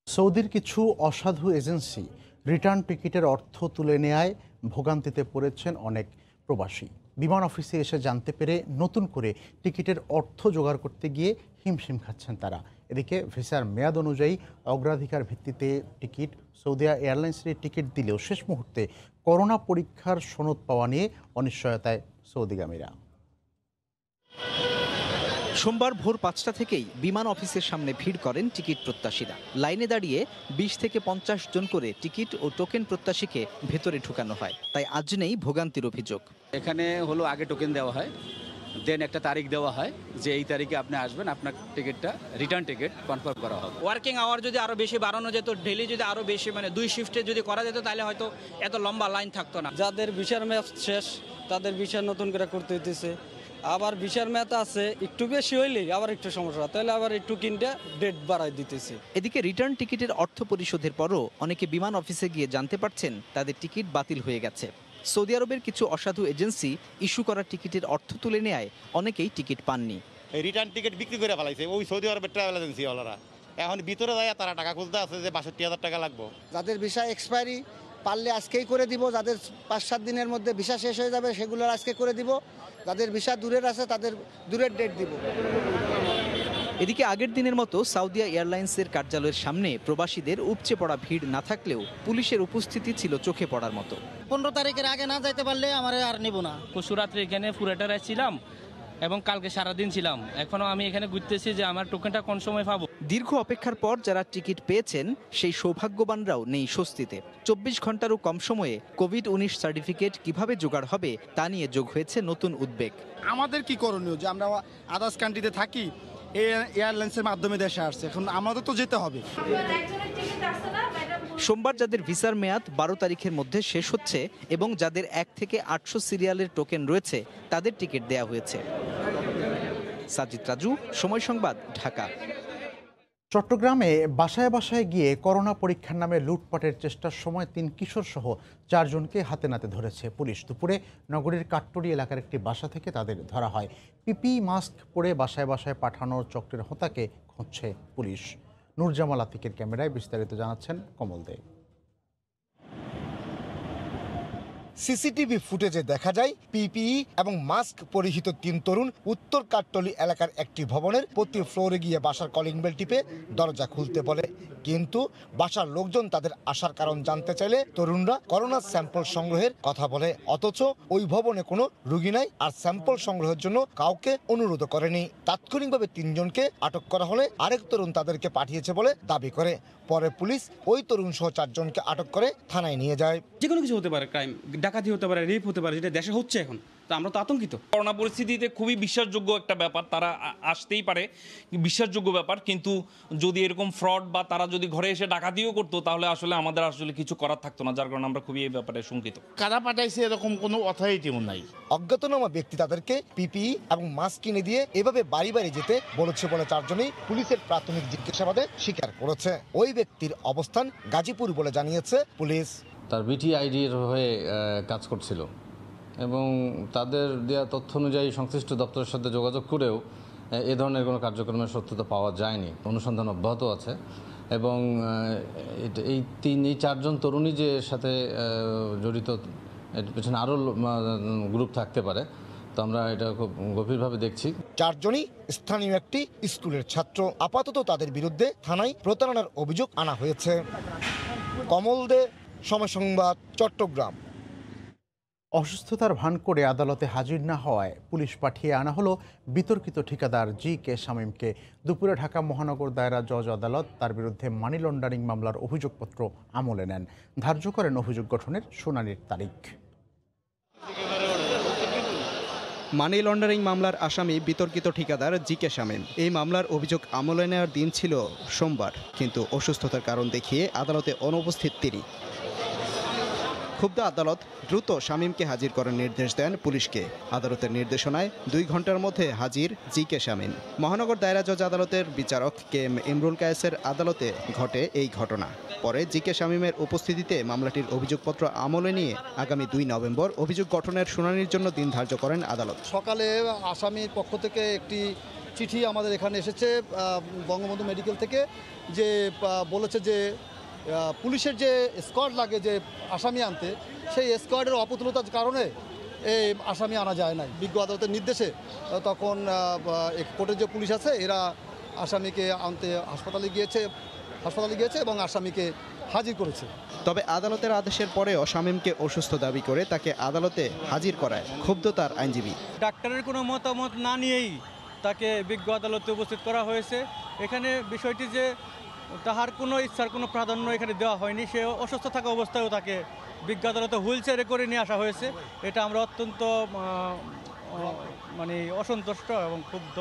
সৌদির কিছু অসাধু এজেন্সি রিটার্ন টিকিটের অর্থ তুলে নেয়ায় ভোগান্তিতে পড়েছেন অনেক প্রবাসী। বিমান অফিসে এসে জানতে পেরে নতুন করে টিকিটের অর্থ জোগাড় করতে গিয়ে হিমশিম খাচ্ছেন তারা। এদিকে ভিসার মেয়াদ অনুযায়ী অগ্রাধিকার ভিত্তিতে টিকিট সৌদি এয়ারলাইন্সের টিকিট দিলেও শেষ মুহূর্তে করোনা পরীক্ষার সনদ পাওয়া নিয়ে অনিশ্চয়তায় সৌদিগামীরা। সোমবার ভোর 5টা থেকেই বিমান অফিসের সামনে ভিড় করেন টিকিট প্রত্যাশীরা। লাইনে দাঁড়িয়ে 20 থেকে 50 জন করে টিকিট ও টোকেন প্রত্যাশীকে ভেতরে ঢুকানো হয়। তাই আজ নেই ভোগান্তির অভিযোগ। এখানে হলো আগে টোকেন দেওয়া হয়, দেন একটা তারিখ দেওয়া হয় যে এই তারিখে আপনি আসবেন, আপনার টিকিটটা রিটার্ন টিকিট কনফার্ম করা হবে। ওয়ার্কিং আওয়ার যদি আরো বেশি বাড়ানো যেত, ডেলি যদি আরো বেশি মানে 2 শিফটে যদি করা যেত, তাহলে হয়তো এত লম্বা লাইন থাকতো না। যাদের ভিসার মেয়াদ শেষ তাদের ভিসা নতুন করে করতে হইতেছে, আবার ভিসার মেয়াদ আছে একটু বেশি হইলেই আবার একটু সমস্যা, তাহলে আবার একটু কিনতে ডেট বাড়াই দিতেছে। এদিকে রিটার্ন টিকিটের অর্থ পরিশোধের পরও অনেকে বিমান অফিসে গিয়ে জানতে পারছেন তাদের টিকিট বাতিল হয়ে গেছে। সৌদি আরবের কিছু অসাধু এজেন্সি ইস্যু করা টিকিটের অর্থ তুলে নেয় অনেকেই টিকিট পাননি। রিটার্ন টিকিট বিক্রি করে ফেলাইছে ওই সৌদি আরবের ট্রাভেল এজেন্সি ওনারা। এখন ভিতরে যায় তারা টাকা খুঁজতে আছে যে 62,000 টাকা লাগবে। যাদের ভিসা এক্সপায়ারি পারলে আজকেই করে দিব, যাদের 5-7 দিনের মধ্যে ভিসা শেষ হয়ে যাবে সেগুলো আজকে করে দিব, যাদের ভিসা দূরের আছে তাদের দূরের ডেট দিব। এদিকে আগের দিনের মতো সাউদিয়া এয়ারলাইন্সের কার্যালয়ের সামনে প্রবাসীদের উপচে পড়া ভিড় না থাকলেও পুলিশের উপস্থিতি ছিল চোখে পড়ার মতো। 15 তারিখের আগে না যাইতে পারলে আমার আর নেব না। পরশুরাত্রে এখানে ফুরাটারায় ছিলাম এবং কালকে সারাদিন ছিলাম, এখনো আমি এখানে ঘুরতেছি যে আমার টোকেনটা কোন সময় পাবো। দীর্ঘ অপেক্ষার পর যারা টিকিট পেয়েছেন সেই সৌভাগ্যবানরাও নেই স্বস্তিতে। 24 ঘন্টারও কম সময়ে কোভিড-19 সার্টিফিকেট কিভাবে জোগাড় হবে তা নিয়ে যোগ হয়েছে নতুন উদ্বেগ। আমাদের কি করণীয় যে আমরা আদার্স কান্ট্রিতে থাকি, এয়ারলাইন্সের মাধ্যমে দেশে আসছে, এখন আমাদের তো যেতে হবে। সোমবার যাদের ভিসার মেয়াদ 12 তারিখের মধ্যে শেষ হচ্ছে এবং যাদের 1 থেকে 800 সিরিয়ালের টোকেন রয়েছে তাদের টিকিট দেয়া হয়েছে। সাজিদ রাজু, সময় সংবাদ, ঢাকা। চট্টগ্রামে বাসায় বাসায় গিয়ে করোনা পরীক্ষার নামে লুটপাটের চেষ্টার সময় 3 কিশোর সহ 4 জনকে হাতে নাতে ধরেছে পুলিশ। দুপুরে নগরীর কাট্টরি এলাকার একটি বাসা থেকে তাদের ধরা হয়। পিপি মাস্ক পরে বাসায় বাসায় পাঠানোর চক্রের হোতাকে খুঁজছে পুলিশ। নূরজামাল আতিকের ক্যামেরায় বিস্তারিত জানাচ্ছেন কমল দে। সিসিটিভি ফুটেজে দেখা যায় পিপিই এবং মাস্ক পরিহিত 3 তরুণ উত্তর কাট্টলি এলাকার একটি ভবনের প্রতি ফ্লোরে গিয়ে বাসার কলিং বেল টিপে দরজা খুলতে বলে, কিন্তু বাসার লোকজন তাদের আসার কারণ জানতে চাইলে তরুণরা করোনা স্যাম্পল সংগ্রহের কথা বলে। অথচ ওই ভবনে কোনো রোগী নাই আর স্যাম্পল সংগ্রহের জন্য কাউকে অনুরোধ করেনি। তাৎক্ষণিকভাবে 3 জনকে আটক করা হলে আরেক তরুণ তাদেরকে পাঠিয়েছে বলে দাবি করে। পরে পুলিশ ওই তরুণ সহ 4 জনকে আটক করে থানায় নিয়ে যায়। যে কোনো কিছু হতে পারে, ক্রাইম, ডাকাতি হতে পারে, রেপ হতে পারে, যেটা দেশে হচ্ছে এখন। তো আমরা তো আতঙ্কিত। করোনা পরিস্থিতিতে খুবই বিশ্বাসযোগ্য একটা ব্যাপার, তারা আসতেই পারে, বিশ্বাসযোগ্য ব্যাপার। কিন্তু যদি এরকম ফ্রড বা তারা যদি ঘরে এসে ডাকাতিও করতো তাহলে আসলে আমাদের আসলে কিছু করার থাকতো না, যার কারণে আমরা খুবই এই ব্যাপারে শঙ্কিত। কারা পাঠাইছে এরকম কোনো অথরিটি নাই। অজ্ঞাতনামা ব্যক্তি তাদেরকে পিপিই এবং মাস্ক কিনে দিয়ে এভাবে বাড়ি বাড়ি যেতে বলেছে বলে 4 জনই পুলিশের প্রাথমিক জিজ্ঞাসাবাদে স্বীকার করেছে। ওই ব্যক্তির অবস্থান গাজীপুর বলে জানিয়েছে পুলিশ। তার বিটিআইডির হয়ে কাজ করছিল এবং তাদের দেওয়া তথ্য অনুযায়ী সংশ্লিষ্ট দপ্তরের সাথে যোগাযোগ করেও এ ধরনের কোনো কার্যক্রমের সত্যতা পাওয়া যায়নি। অনুসন্ধান অব্যাহত আছে এবং এই 4 জন তরুণী যে সাথে জড়িত এর পেছনে আরও গ্রুপ থাকতে পারে। তো আমরা এটা খুব গভীরভাবে দেখছি। 4 জনই স্থানীয় একটি স্কুলের ছাত্র। আপাতত তাদের বিরুদ্ধে থানায় প্রতারণার অভিযোগ আনা হয়েছে। কমল দে, সময় সংবাদ, চট্টগ্রাম। অসুস্থতার ভান করে আদালতে হাজির না হওয়ায় পুলিশ পাঠিয়ে আনা হলো বিতর্কিত ঠিকাদার জি.কে. শামীমকে। দুপুরে ঢাকা মহানগর দায়রা জজ আদালত তার বিরুদ্ধে মানি লন্ডারিং মামলার অভিযোগপত্র আমলে নেন, ধার্য করেন অভিযোগ গঠনের শুনানির তারিখ। মানি লন্ডারিং মামলার আসামি বিতর্কিত ঠিকাদার জি.কে. শামীম। এই মামলার অভিযোগ আমলে নেওয়ার দিন ছিল সোমবার, কিন্তু অসুস্থতার কারণ দেখিয়ে আদালতে অনুপস্থিত তিনি। ক্ষুব্ধ আদালত দ্রুত শামীমকে হাজির করার নির্দেশ দেন পুলিশকে। আদালতের নির্দেশনায় 2 ঘন্টার মধ্যে হাজির জি.কে. শামীম। মহানগর দায়রা জজ আদালতের বিচারক কে.এম. ইমরুল কায়েসের আদালতে ঘটে এই ঘটনা। পরে জি.কে. শামীমের উপস্থিতিতে মামলাটির অভিযোগপত্র আমলে নিয়ে আগামী 2 নভেম্বর অভিযোগ গঠনের শুনানির জন্য দিন ধার্য করেন আদালত। সকালে আসামির পক্ষ থেকে একটি চিঠি আমাদের এখানে এসেছে বঙ্গবন্ধু মেডিকেল থেকে, যে বলেছে যে পুলিশের যে স্কোয়াড লাগে যে আসামি আনতে, সেই স্কোয়াডের অপতুলতার কারণে এই আসামি আনা যায় নাই। বিজ্ঞ আদালতের নির্দেশে তখন কোর্টের যে পুলিশ আছে এরা আসামিকে আনতে হাসপাতালে গিয়েছে এবং আসামিকে হাজির করেছে। তবে আদালতের আদেশের পরেও শামীমকে অসুস্থ দাবি করে তাকে আদালতে হাজির করায় ক্ষুব্ধ তার আইনজীবী। ডাক্তারের কোনো মতামত না নিয়েই তাকে বিজ্ঞ আদালতে উপস্থিত করা হয়েছে। এখানে বিষয়টি যে তাহার কোনো ইচ্ছার কোনো প্রাধান্য এখানে দেওয়া হয়নি, সে অসুস্থ থাকা অবস্থায়ও তাকে বিজ্ঞ আদালতে হুইল চেয়ারে করে নিয়ে আসা হয়েছে। এটা আমরা অত্যন্ত অসন্তুষ্ট এবং ক্ষুব্ধ।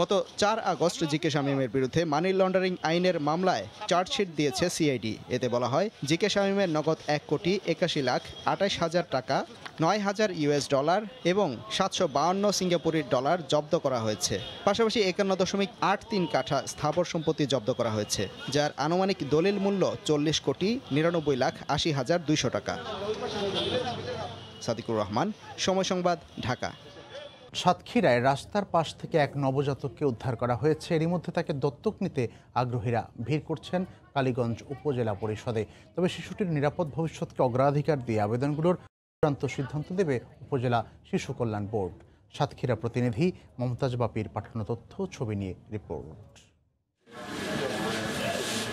গত 4 আগস্ট জি.কে. শামীমের বিরুদ্ধে মানি লন্ডারিং আইনের মামলায় চার্জশিট দিয়েছে সিআইডি। এতে বলা হয় জি.কে. শামীমের নগদ 1,81,28,000 টাকা, $9,000 এবং 752 সিঙ্গাপুরি ডলার জব্দ করা হয়েছে। পাশাপাশি 51.83 কাঠা স্থাবর সম্পত্তি জব্দ করা হয়েছে, যার আনুমানিক দলিল মূল্য 40,99,80,200 টাকা। সাদিকুর রহমান, সময় সংবাদ, ঢাকা। সাতক্ষীরায় রাস্তার পাশ থেকে এক নবজাতককে উদ্ধার করা হয়েছে। এরই মধ্যে তাকে দত্তক নিতে আগ্রহীরা ভিড় করছেন কালীগঞ্জ উপজেলা পরিষদে। তবে শিশুটির নিরাপদ ভবিষ্যৎকে অগ্রাধিকার দিয়ে আবেদনগুলোর চূড়ান্ত সিদ্ধান্ত দেবে উপজেলা শিশু কল্যাণ বোর্ড। সাতক্ষীরা প্রতিনিধি মমতাজ বাপির পাঠানো তথ্য, ছবি নিয়ে রিপোর্ট।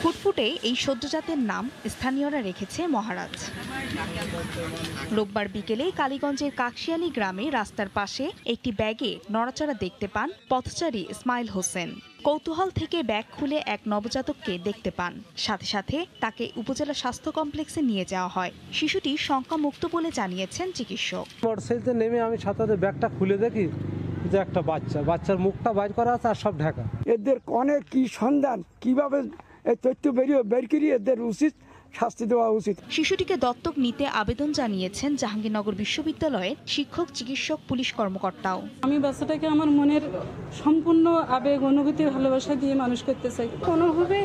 ফুটফুটে এই সদ্যজাতের নাম স্থানীয়রা রেখেছে মহারাজ। রোববার বিকেলে কালীগঞ্জের কাকশিয়ালী গ্রামে রাস্তার পাশে একটি ব্যাগে নড়াচড়া দেখতে পান পথচারী ইসমাইল হোসেন। কৌতূহল থেকে ব্যাগ খুলে এক নবজাতককে দেখতে পান, সাথে সাথে তাকে উপজেলা স্বাস্থ্য কমপ্লেক্সে নিয়ে যাওয়া হয়। শিশুটি শঙ্কামুক্ত বলে জানিয়েছেন চিকিৎসক। মোটরসাইকেলে নেমে আমি সাথে ব্যাগটা খুলে দেখি যে একটা বাচ্চার মুখটা বাইর করা আছে আর সব ঢাকা। এদের অনেক কি সন্ধান, কিভাবে এই তথ্য বের করিয়ে এদের উচিত শাস্তি দেওয়া উচিত। শিশুটিকে দত্তক নিতে আবেদন জানিয়েছেন জাহাঙ্গীরনগর বিশ্ববিদ্যালয়ের শিক্ষক, চিকিৎসক, পুলিশ কর্মকর্তাও। আমি বাচ্চাটাকে আমার মনের সম্পূর্ণ আবেগ, অনুভূতি, ভালোবাসা দিয়ে মানুষ করতে চাই। কোনোভাবে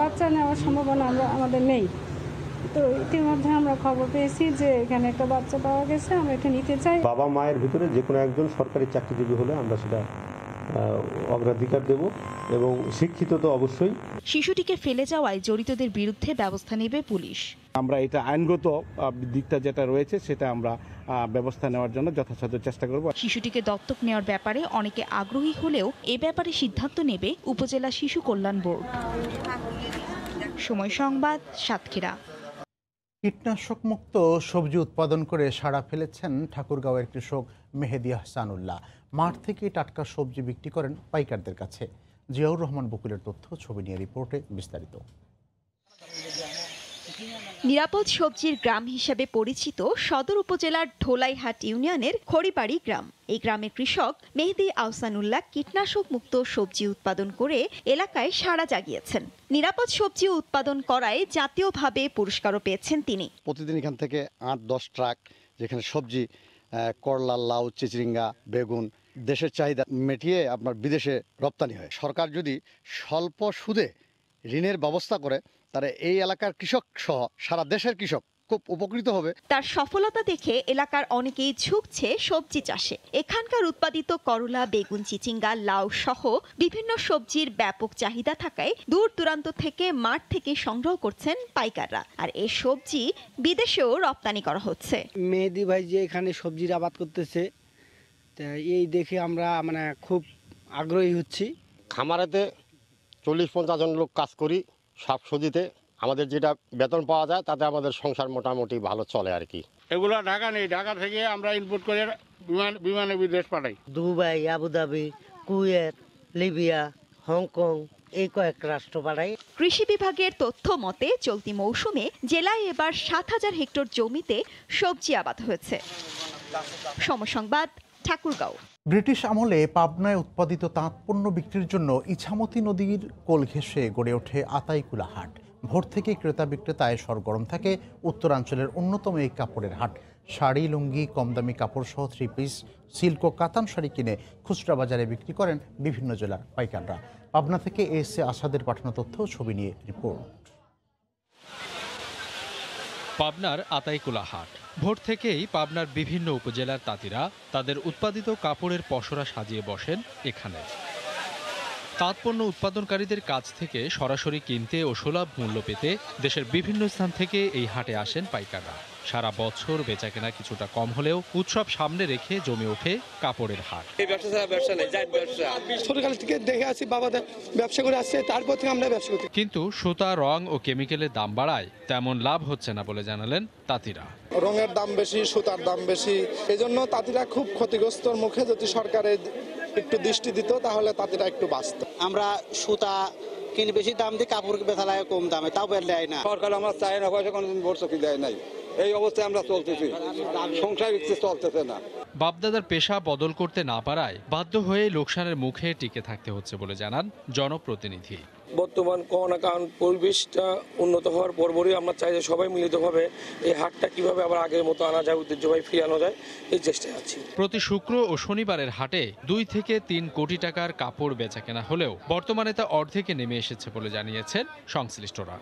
বাচ্চা নেওয়ার সম্ভাবনা আমাদের নেই। তো ইতিমধ্যে আমরা খবর পেয়েছি যে এখানে একটা বাচ্চা পাওয়া গেছে, আমরা এটা নিতে চাই। বাবা মায়ের ভিতরে যে কোনো একজন সরকারি চাকরিজীবী হলে আমরা সেটা অগ্রাধিকার দেব, এবং শিক্ষিত তো অবশ্যই। শিশুটিকে ফেলে যাওয়ায় জড়িতদের বিরুদ্ধে ব্যবস্থা নেবে পুলিশ। আমরা এটা আইনগত দিকটা যেটা রয়েছে সেটা আমরা ব্যবস্থা নেওয়ার জন্য যথাসাধ্য চেষ্টা করব। শিশুটিকে দত্তক নেওয়ার ব্যাপারে অনেকে আগ্রহী হলেও এ ব্যাপারে সিদ্ধান্ত নেবে উপজেলা শিশু কল্যাণ বোর্ড। সময় সংবাদ, সাতক্ষীরা। কীটনাশক মুক্ত সবজি উৎপাদন করে সাড়া ফেলেছেন ঠাকুরগাঁওয়ের কৃষক মেহেদী আহসানুল্লাহ। মাঠ থেকে টাটকা সবজি বিক্রি করেন পাইকারদের কাছে। জিয়াউর রহমান বকুলের তথ্য, ছবি নিয়ে রিপোর্টে বিস্তারিত। নিরাপদ সবজির গ্রাম হিসেবে পরিচিত সদর উপজেলার ঢোলাইহাট ইউনিয়নের খড়িবাড়ি গ্রাম। এই গ্রামের কৃষক মেহেদী আহসানুল্লাহ কীটনাশক মুক্ত সবজি উৎপাদন করে এলাকায় সাড়া জাগিয়েছেন। নিরাপদ সবজি উৎপাদন করায় জাতীয়ভাবে পুরস্কারও পেয়েছেন তিনি। প্রতিদিন এখান থেকে 8-10 ট্রাক যেখানে সবজি, করলা, লাউ, চিচিঙ্গা, বেগুন দেশের চাহিদা মেটিয়ে আপনার বিদেশে রপ্তানি হয়। সরকার যদি স্বল্প সুদে ঋণের ব্যবস্থা করে, তাহলে এই এলাকার কৃষক সহ সারা দেশের কৃষক খুব উপকৃত হবে। তার সফলতা দেখে এলাকার অনেকেই ঝুঁকছে সবজি চাষে। এখানকার উৎপাদিত করলা, বেগুন, চিচিঙ্গা, লাউ সহ বিভিন্ন সবজির ব্যাপক চাহিদা থাকায় দূর দূরান্ত থেকে মাঠ থেকে সংগ্রহ করছেন পাইকাররা। আর এই সবজি বিদেশেও রপ্তানি করা হচ্ছে। মেহেদি ভাই যে এখানে সবজির আবাদ করতেছে, এই দেখে আমরা খুব আগ্রহী হচ্ছি। খামারেতে 40-50 জন লোক কাজ করি সব সবজিতে। আমাদের যেটা বেতন পাওয়া যায় তাতে আমাদের সংসার মোটামুটি ভালো চলে আর কি। এগুলো ঢাকা নেই, ঢাকা থেকে আমরা ইনপুট করে বিমানে বিদেশ পাঠাই। Dubai, Abu Dhabi, Kuwait, Libya, Hong Kong এই কয়েক রাষ্ট্র পাঠাই। কৃষি বিভাগের তথ্য মতে চলতি মৌসুমে জেলায় এবার 7,000 হেক্টর জমিতে সবজি আবাদ হয়েছে। সময় সংবাদ, ঠাকুরগাঁও। ব্রিটিশ আমলে পাবনায় উৎপাদিত তাঁত পণ্য বিক্রির জন্য ইছামতি নদীর কোল ঘেঁষে গড়ে ওঠে আতাইকুলা হাট। ভোর থেকে ক্রেতা বিক্রেতায় সরগরম থাকে উত্তরাঞ্চলের অন্যতম এই কাপড়ের হাট। শাড়ি, লুঙ্গি, কম দামি কাপড় সহ 3 পিস, সিল্ক ও কাতান শাড়ি কিনে খুচরা বাজারে বিক্রি করেন বিভিন্ন জেলার পাইকাররা। পাবনা থেকে এস এ আসাদের পাঠানো তথ্য ছবি নিয়ে রিপোর্ট। পাবনার আতাইকুলা হাট। ভোর থেকেই পাবনার বিভিন্ন উপজেলার তাঁতিরা তাদের উৎপাদিত কাপড়ের পসরা সাজিয়ে বসেন এখানে। তাঁতপণ্য উৎপাদনকারীদের কাছ থেকে সরাসরি কিনতে ও সুলভ মূল্য পেতে দেশের বিভিন্ন স্থান থেকে এই হাটে আসেন পাইকাররা। সারা বছর বেচাকেনা কিছুটা কম হলেও উৎসব সামনে রেখে জমে ওঠে কাপড়ের হাট। ছোটকাল থেকে দেখে আসি, বাবাদের ব্যবসা করে আসছে, তারপর থেকে আমরা ব্যবসা করি। কিন্তু সুতা, রং ও কেমিক্যালের দাম বাড়ায় তেমন লাভ হচ্ছে না বলে জানালেন তাঁতিরা। রঙের দাম বেশি, সুতার দাম বেশি, এজন্য তাঁতিরা খুব ক্ষতিগ্রস্তর মুখে। যদি সরকারের একটু দৃষ্টি দিত তাহলে তাঁতিরা একটু বাঁচত। আমরা সুতা কিনে বেশি দাম দিয়ে, কাপড় বেচালায় কম দামে, তাও বের দেয় না। সরকার আমরা চাই না, পয়সা কোনোদিন ভর্তুকি দেয় নাই। এই অবস্থায় আমরা চলতেছি, সংসার চলতেছে না। বাপদাদার পেশা বদল করতে না পারায় বাধ্য হয়ে লোকসানের মুখে টিকে থাকতে হচ্ছে বলে জানান জনপ্রতিনিধি। বর্তমান করোনা কারণ পরিবেশটা উন্নত হওয়ার পরপরই আমরা চাই যে সবাই মিলিতভাবে এই হাটটা কিভাবে আবার আগের মতো আনা যায়, ঐতিহ্যবাহী ফিরিয়ে আনা যায়, এই চেষ্টায় আছি। প্রতি শুক্র ও শনিবারের হাটে 2 থেকে 3 কোটি টাকার কাপড় বেচা কেনা হলেও বর্তমানে তা অর্ধেকে নেমে এসেছে বলে জানিয়েছেন সংশ্লিষ্টরা।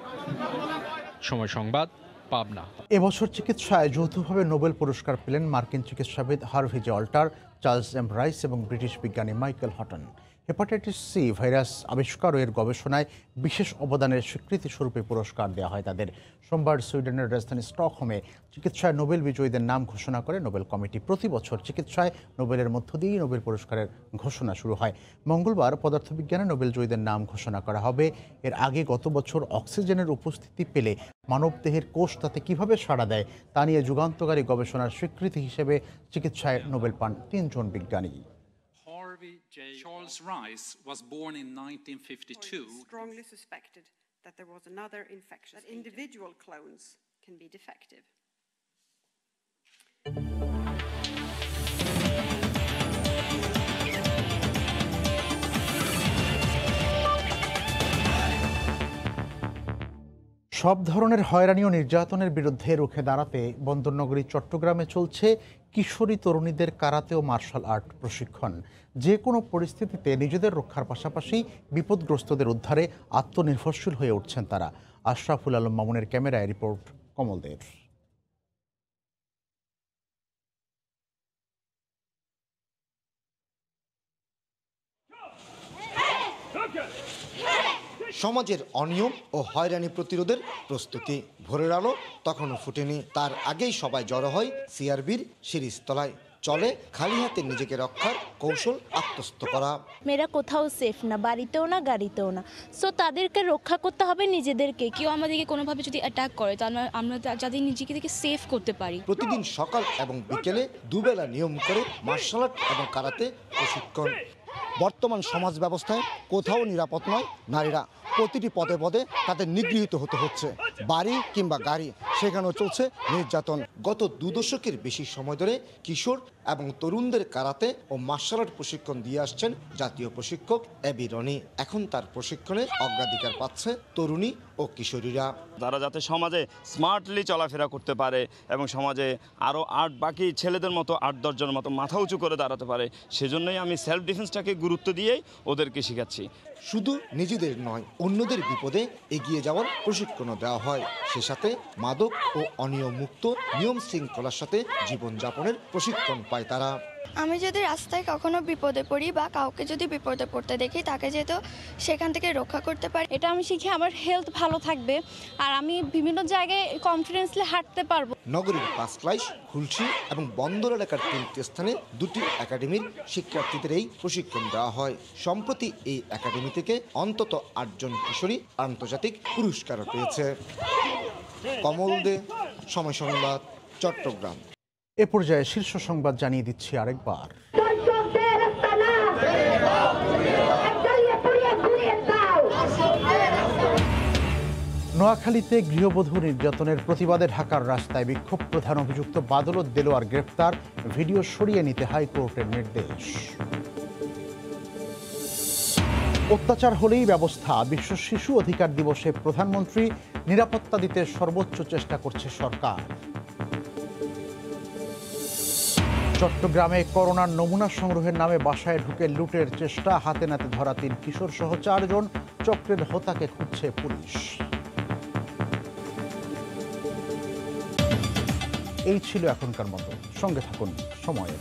সময় সংবাদ, পাবনা। এবছর চিকিৎসায় যৌথভাবে নোবেল পুরস্কার পেলেন মার্কিন চিকিৎসাবিদ Harvey J Alter, Charles M Rice এবং ব্রিটিশ বিজ্ঞানী Michael Houghton. Hepatitis C virus আবিষ্কার ও এর গবেষণায় বিশেষ অবদানের স্বীকৃতি স্বরূপে পুরস্কার দেওয়া হয় তাদের। সোমবার সুইডেনের রাজধানী স্টকহোমে চিকিৎসায় নোবেল বিজয়ীদের নাম ঘোষণা করে নোবেল কমিটি। প্রতি বছর চিকিৎসায় নোবেলের মধ্য দিয়েই নোবেল পুরস্কারের ঘোষণা শুরু হয়। মঙ্গলবার পদার্থবিজ্ঞানে নোবেল জয়ীদের নাম ঘোষণা করা হবে। এর আগে গত বছর অক্সিজেনের উপস্থিতি পেলে মানবদেহের কোষ তাতে কীভাবে সাড়া দেয় তা নিয়ে যুগান্তকারী গবেষণার স্বীকৃতি হিসেবে চিকিৎসায় নোবেল পান 3 জন বিজ্ঞানী। Charles Rice was born in 1952. Strongly suspected that there was another infection. That individual clones can be defective. সব ধরনের হয়রানি ও নির্যাতনের বিরুদ্ধে রুখে দাঁড়াতে বন্দরনগরী চট্টগ্রামে চলছে কিশোরী তরুণীদের কারাতে ও মার্শাল আর্ট প্রশিক্ষণ। যে কোনো পরিস্থিতিতে নিজেদের রক্ষার পাশাপাশি বিপদগ্রস্তদের উদ্ধারে আত্মনির্ভরশীল হয়ে উঠছেন তারা। আশরাফুল আলম মামুনের ক্যামেরায় রিপোর্ট কমলদের। সমাজের অনিয়ম ও হয়রানি প্রতিরোধের প্রস্তুতি। ভোরের আলো তখনও ফুটেনি, তার আগেই সবাই জড়ো হয় সিআরবির শিরিষতলায়। চলে খালি হাতে নিজেকে রক্ষার কৌশল আত্মস্থ করা। মেয়েরা কোথাও সেফ না, বাড়িতেও না, গাড়িতেও না। সো তাদেরকে রক্ষা করতে হবে নিজেদেরকে। কেউ আমাদেরকে কোনোভাবে যদি অ্যাটাক করে তাহলে আমরা যাদের নিজেকে থেকে সেফ করতে পারি। প্রতিদিন সকাল এবং বিকেলে দুবেলা নিয়ম করে মার্শাল আর্ট এবং কারাতে প্রশিক্ষণ। বর্তমান সমাজ ব্যবস্থায় কোথাও নিরাপদ নয় নারীরা। প্রতিটি পদে পদে তাদের নিগৃহীত হতে হচ্ছে। বাড়ি কিংবা গাড়ি, সেখানেও চলছে নির্যাতন। গত 2 দশকের বেশি সময় ধরে কিশোর এবং তরুণদের কারাতে ও মার্শাল আর্ট প্রশিক্ষণ দিয়ে আসছেন জাতীয় প্রশিক্ষক এবি রনি। এখন তার প্রশিক্ষণে অগ্রাধিকার পাচ্ছে তরুণী ও কিশোরীরা। তারা যাতে সমাজে স্মার্টলি চলাফেরা করতে পারে এবং সমাজে আরও বাকি ছেলেদের মতো 8-10 জনের মতো মাথা উঁচু করে দাঁড়াতে পারে, সেজন্যই আমি সেলফ ডিফেন্সটাকে গুরুত্ব দিয়েই ওদেরকে শেখাচ্ছি। শুধু নিজেদের নয়, অন্যদের বিপদে এগিয়ে যাওয়ার প্রশিক্ষণও দেওয়া হয়। সে সাথে মাদক ও অনিয়ম মুক্ত নিয়ম শৃঙ্খলার সাথে জীবনযাপনের প্রশিক্ষণ পায় তারা। আমি যদি রাস্তায় কখনো বিপদে পড়ি বা কাউকে যদি বিপদে পড়তে দেখি, তাকে যেহেতু সেখান থেকে রক্ষা করতে পারি। এটা আমি শিখে আমার হেলথ ভালো থাকবে আর আমি বিভিন্ন জায়গায় কনফিডেন্সলি হাঁটতে পারবো। নগরীর পাঁচলাইশ, খুলশী এবং বন্দর এলাকার 3টি স্থানে 2টি একাডেমির শিক্ষার্থীদের এই প্রশিক্ষণ দেওয়া হয়। সম্প্রতি এই একাডেমি থেকে অন্তত 8 জন কিশোরী আন্তর্জাতিক পুরস্কারও পেয়েছে। কমল দে, সময় সংবাদ, চট্টগ্রাম। এ পর্যায়ে শীর্ষ সংবাদ জানিয়ে দিচ্ছি আরেকবার। নোয়াখালীতে গৃহবধূ নির্যাতনের প্রতিবাদে ঢাকার রাস্তায় বিক্ষোভ। প্রধান অভিযুক্ত বাদলত দেলোয়ার গ্রেফতার, ভিডিও সরিয়ে নিতে হাইকোর্টের নির্দেশ। অত্যাচার হলেই ব্যবস্থা, বিশ্ব শিশু অধিকার দিবসে প্রধানমন্ত্রী। নিরাপত্তা দিতে সর্বোচ্চ চেষ্টা করছে সরকার। চট্টগ্রামে করোনার নমুনা সংগ্রহের নামে বাসায় ঢুকে লুটের চেষ্টা, হাতে নাতে ধরা 3 কিশোর সহ 4 জন। চক্রের হোতাকে খুঁজছে পুলিশ। এই ছিল এখনকার মতো, সঙ্গে থাকুন সময়ের।